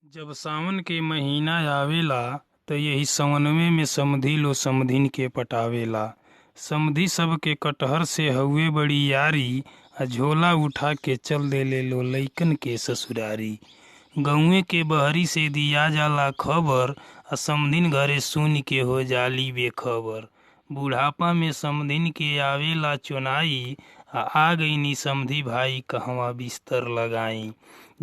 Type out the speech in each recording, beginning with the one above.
जब सावन के महिना आवेला त यही सवनवे में समधी लो समधिन के पटावेला। समधी सब के कटहर से हउवे बड़ी यारी, आ झोला उठा के चल देले लो लइकन के ससुरारी। गौवे के बहरी से दिया जाला खबर, आ समधिन घरे सुन के हो जाली बेखबर। बुढ़ापा में समधिन के आवेला चोनाई, आ गईनी समधी भाई कहवा बिस्तर लगाई।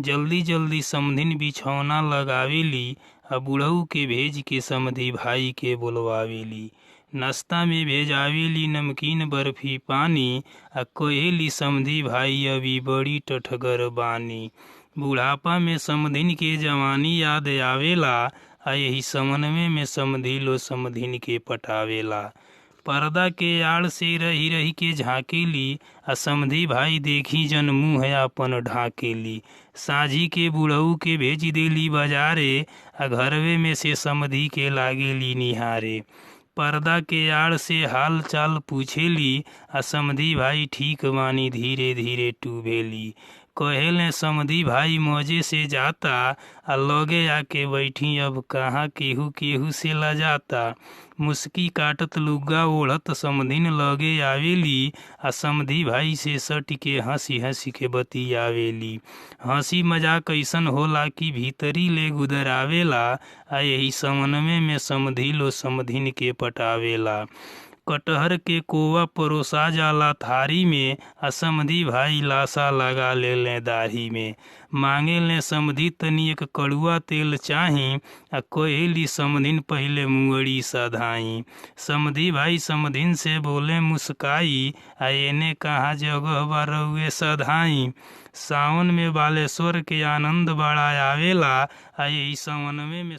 जल्दी जल्दी समधिन बिछौना लगावेली, आ बुढ़ऊ के भेज के समधी भाई के बोलवावेली। नाश्ता में भेजावेली नमकीन बर्फी पानी, आ कहेली समधी भाई अभी बड़ी टठगर बानी। बुढ़ापा में समधिन के जवानी याद आवेला, आ यही समनवे में समधी लो समधिन के पटावेला। पर्दा के आड़ से रही रही के झाँकेली, आ समधी भाई देखी जन मुँह आपन ढाकेली। साझी के बुढ़ऊ के भेज देली बाजारे, आ घरवे में से समधी के लागेली निहारे। पर्दा के आड़ से हाल चाल पूछेली, आ समधी भाई ठीक बानी धीरे धीरे टूभेली। कहेले समधी भाई मौजे से जाता, आ लगे आके बैठी अब कहाँ केहू केहू से लजाता। मुस्की काटत लुग्गा ओढ़त समधिन लगे आवेली, आ समधी भाई से सट के हंसी हंसी के बतियावेली। हंसी मजाक ऐसन होला कि भीतरी ले गुदरावेला, आ यही समनवे में समधी लो समधिन के पटावेला। कटहर के कोवा परोसा जाला थारी में, आ समधी भाई लाशा लगा ले दाढ़ी में। मांगे ले समधी तनी एक कड़ुआ तेल चाही, आ कहेली समधिन पहले मुअड़ी सधाई। समधी भाई समधिन से बोले मुस्काई, आ एने कहाँ जगह बा रउए सधाई। सावन में बालेश्वर के आनंद बड़ा आवेला, आ यही सावनवे में